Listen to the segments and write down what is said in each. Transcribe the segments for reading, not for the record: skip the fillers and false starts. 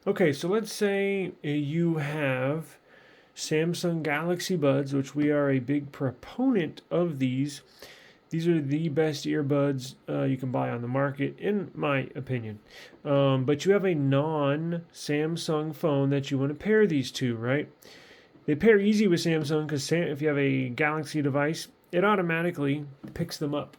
Okay, so let's say you have Samsung Galaxy Buds, which we are a big proponent of these. These are the best earbuds you can buy on the market, in my opinion. But you have a non Samsung phone that you want to pair these to, right? They pair easy with Samsung because if you have a Galaxy device, it automatically picks them up.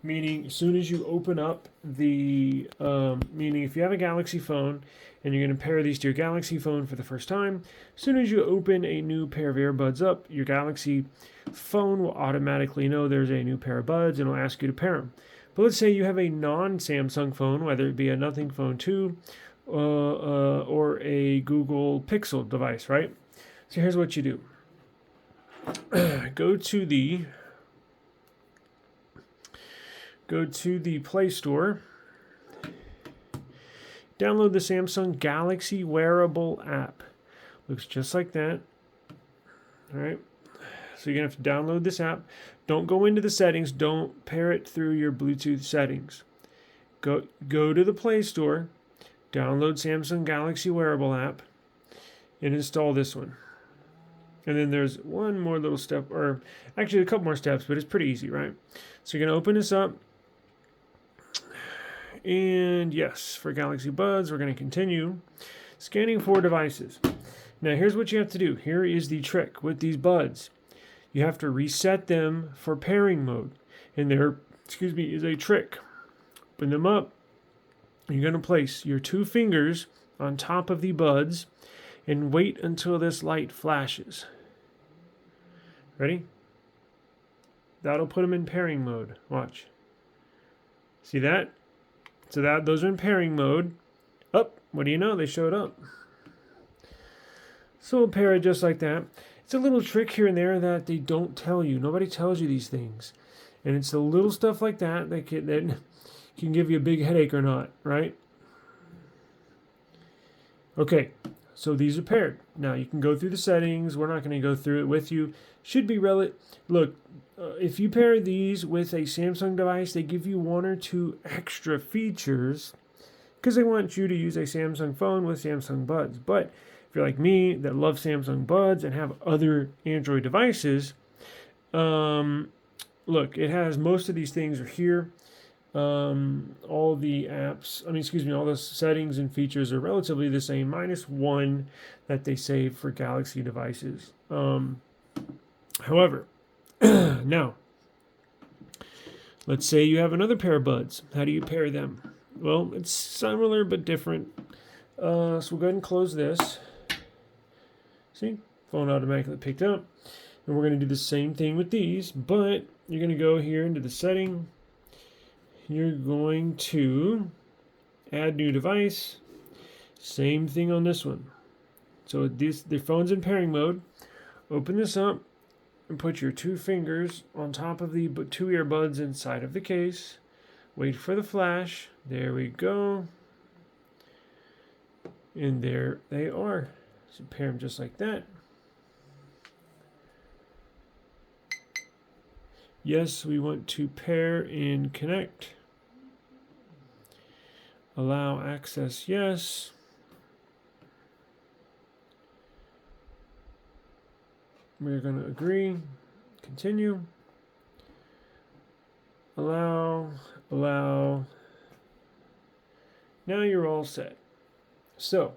Meaning, as soon as you open up meaning if you have a Galaxy phone and you're going to pair these to your Galaxy phone for the first time, as soon as you open a new pair of earbuds up, your Galaxy phone will automatically know there's a new pair of buds and it'll ask you to pair them. But let's say you have a non-Samsung phone, whether it be a Nothing Phone 2 or a Google Pixel device, right? So here's what you do. Go to the Play Store, download the Samsung Galaxy Wearable app. Looks just like that. All right. So you're going to have to download this app. Don't go into the settings. Don't pair it through your Bluetooth settings. Go to the Play Store, download Samsung Galaxy Wearable app, and install this one. And then there's one more little step, or actually a couple more steps, but it's pretty easy, right? So you're going to open this up. And yes, for Galaxy Buds, we're going to continue scanning for devices. Now, here's what you have to do. Here is the trick with these buds. You have to reset them for pairing mode. And there, is a trick. Open them up. You're going to place your two fingers on top of the buds and wait until this light flashes. Ready? That'll put them in pairing mode. Watch. See that? So those are in pairing mode. Oh, what do you know? They showed up. So we'll pair it just like that. It's a little trick here and there that they don't tell you. Nobody tells you these things. And it's the little stuff like that that can give you a big headache or not, right? Okay, so these are paired. Now you can go through the settings. We're not going to go through it with you. Should be Look, if you pair these with a Samsung device, they give you one or two extra features because they want you to use a Samsung phone with Samsung Buds. But if you're like me that love Samsung Buds and have other Android devices, look, it has most of these things are here. All the apps, all the settings and features are relatively the same, minus one that they save for Galaxy devices. However, now, let's say you have another pair of buds. How do you pair them? Well, it's similar but different. So we'll go ahead and close this. See, phone automatically picked up. And we're going to do the same thing with these, but you're going to go here into the setting. You're going to add new device. Same thing on this one. So the phone's in pairing mode. Open this up and put your two fingers on top of the two earbuds inside of the case. Wait for the flash. There we go. And there they are. So pair them just like that. Yes, we want to pair and connect. Allow access, yes. We're going to agree. Continue. Allow. Now you're all set. So,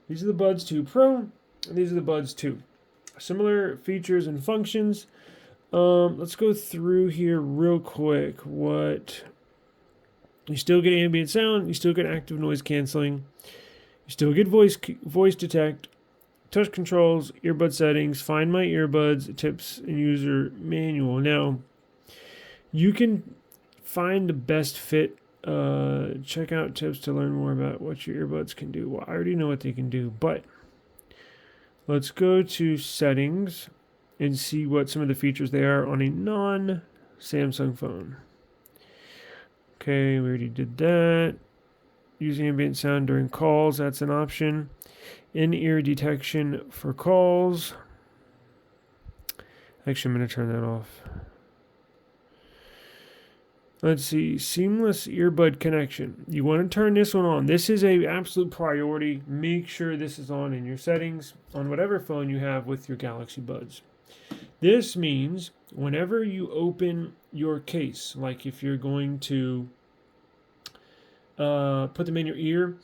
these are the Buds 2 Pro, and these are the Buds 2. Similar features and functions. Let's go through here real quick. You still get ambient sound, you still get active noise canceling, you still get voice detect, touch controls, earbud settings, find my earbuds, tips, and user manual. Now, you can find the best fit. Check out tips to learn more about what your earbuds can do. Well, I already know what they can do, but let's go to settings and see what some of the features they are on a non-Samsung phone. Okay, we already did that. Use ambient sound during calls, that's an option. In-ear detection for calls. Actually, I'm going to turn that off. Let's see, seamless earbud connection. You want to turn this one on. This is a absolute priority. Make sure this is on in your settings on whatever phone you have with your Galaxy Buds. This means whenever you open your case, like if you're going to put them in your ear,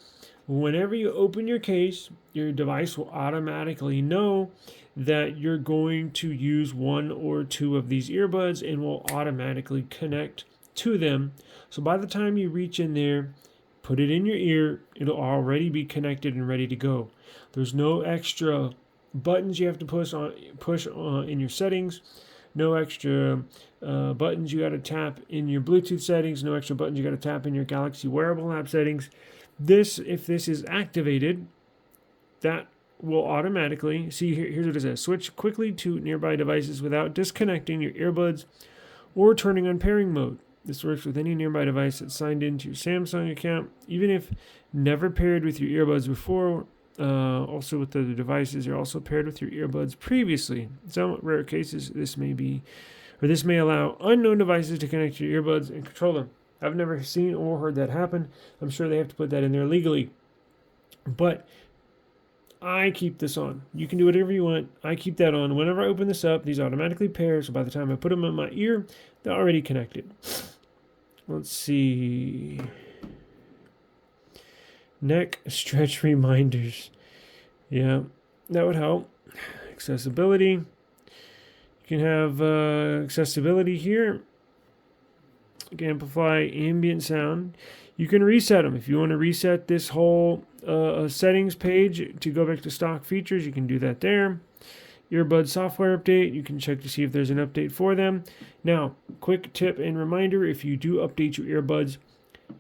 whenever you open your case, your device will automatically know that you're going to use one or two of these earbuds and will automatically connect to them. So by the time you reach in there, put it in your ear, it'll already be connected and ready to go. There's no extra buttons you have to push on in your settings. No extra buttons you got to tap in your Bluetooth settings. No extra buttons you got to tap in your Galaxy wearable app settings. If this is activated, that will automatically, see here's what it says, switch quickly to nearby devices without disconnecting your earbuds or turning on pairing mode. This works with any nearby device that's signed into your Samsung account, even if never paired with your earbuds before. Also with the devices, you're also paired with your earbuds previously. In some rare cases, this may allow unknown devices to connect to your earbuds and control them. I've never seen or heard that happen. I'm sure they have to put that in there legally. But I keep this on. You can do whatever you want. I keep that on. Whenever I open this up, these automatically pair. So by the time I put them in my ear, they're already connected. Let's see. Neck stretch reminders. Yeah, that would help. Accessibility. You can have accessibility here. You can amplify ambient sound. You can reset them. If you want to reset this whole settings page to go back to stock features, you can do that there. Earbud software update. You can check to see if there's an update for them. Now, quick tip and reminder, if you do update your earbuds,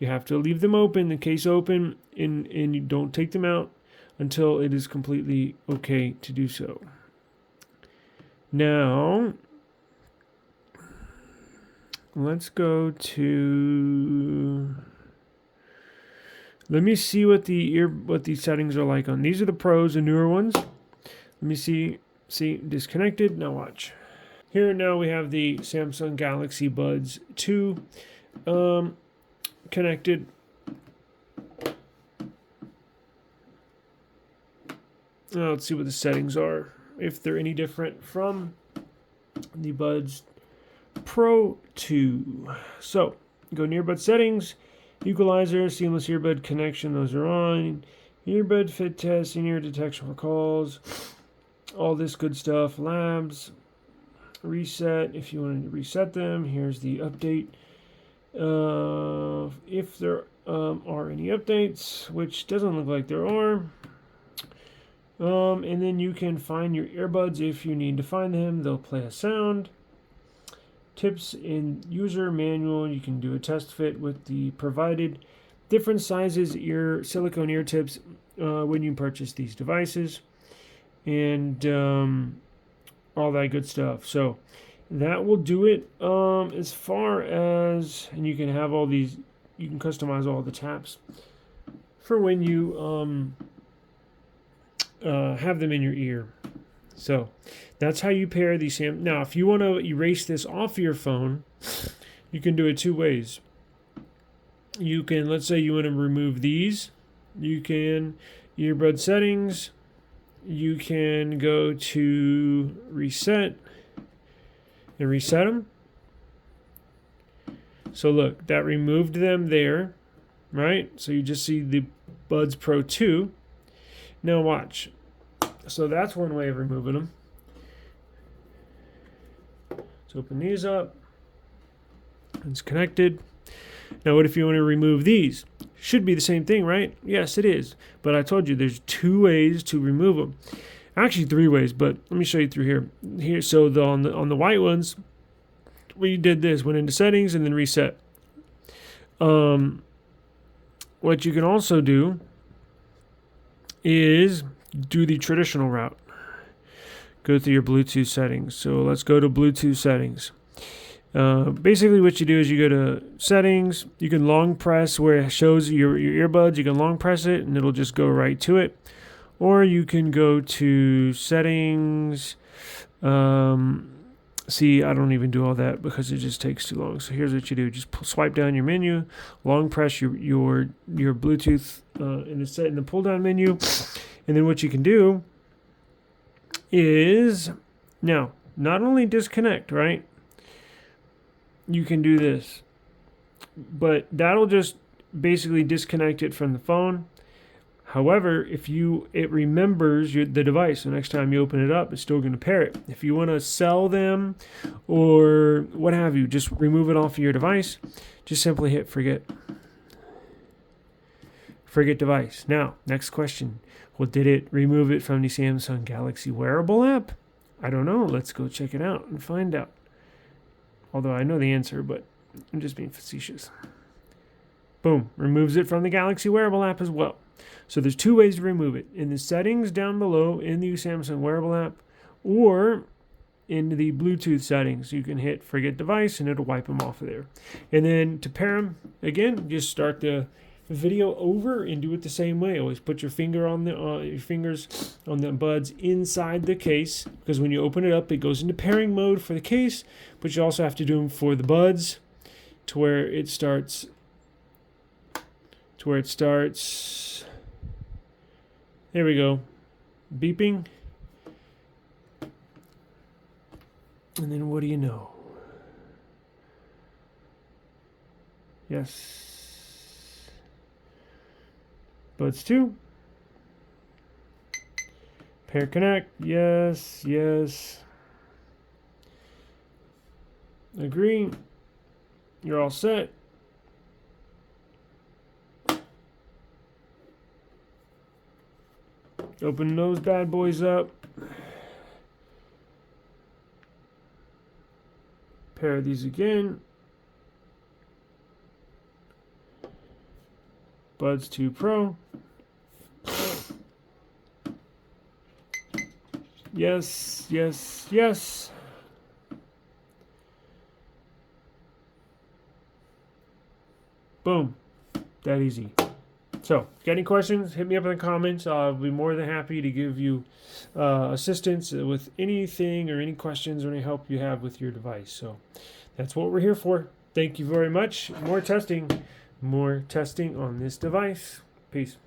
you have to leave them open, the case open, and you don't take them out until it is completely okay to do so. Now, let's go to... Let me see what these settings are like on. These are the pros, the newer ones. Let me see. See, disconnected. Now watch. Here now we have the Samsung Galaxy Buds 2 connected. Now let's see what the settings are, if they're any different from the Buds Pro 2. So, go to earbud settings, equalizer, seamless earbud connection, those are on. Earbud fit test, in-ear detection for calls, all this good stuff. Labs, reset, if you wanted to reset them, here's the update. If there are any updates, which doesn't look like there are. And then you can find your earbuds if you need to find them. They'll play a sound. Tips in user manual. You can do a test fit with the provided different sizes silicone ear tips when you purchase these devices, and all that good stuff. So that will do it as far as, and you can have all these, you can customize all the taps for when you have them in your ear. So that's how you pair these. Now, if you want to erase this off your phone, you can do it two ways. You can, let's say you want to remove these, you can earbud settings, you can go to reset and reset them. So look, that removed them there, right? So you just see the Buds Pro 2. Now watch. So that's one way of removing them. Let's open these up. It's connected. Now what if you want to remove these? Should be the same thing, right? Yes, it is. But I told you there's two ways to remove them. Actually, three ways, but let me show you through here. Here, so on the white ones, we did this, went into settings and then reset. What you can also do is do the traditional route. Go through your Bluetooth settings. So let's go to Bluetooth settings. Basically what you do is you go to settings, you can long press where it shows your earbuds, you can long press it and it'll just go right to it. Or you can go to settings, See, I don't even do all that because it just takes too long. So here's what you do: just swipe down your menu, long press your Bluetooth in the pull down menu, and then what you can do is now not only disconnect, right? You can do this, but that'll just basically disconnect it from the phone. However, if it remembers the device, so next time you open it up, it's still going to pair it. If you want to sell them or what have you, just remove it off of your device. Just simply hit forget. Forget device. Now, next question. Well, did it remove it from the Samsung Galaxy wearable app? I don't know. Let's go check it out and find out. Although I know the answer, but I'm just being facetious. Boom. Removes it from the Galaxy wearable app as well. So there's two ways to remove it. In the settings down below in the Samsung wearable app or in the Bluetooth settings. You can hit forget device and it'll wipe them off of there. And then to pair them, again, just start the video over and do it the same way. Always put your fingers on the buds inside the case, because when you open it up, it goes into pairing mode for the case, but you also have to do them for the buds to where it starts there we go, beeping, and then what do you know? Yes, buds 2, pair connect, yes, agree, you're all set. Open those bad boys up. Pair these again. Buds 2 Pro. Yes. Boom. That easy. So, got any questions? Hit me up in the comments. I'll be more than happy to give you assistance with anything or any questions or any help you have with your device. So, that's what we're here for. Thank you very much. More testing on this device. Peace.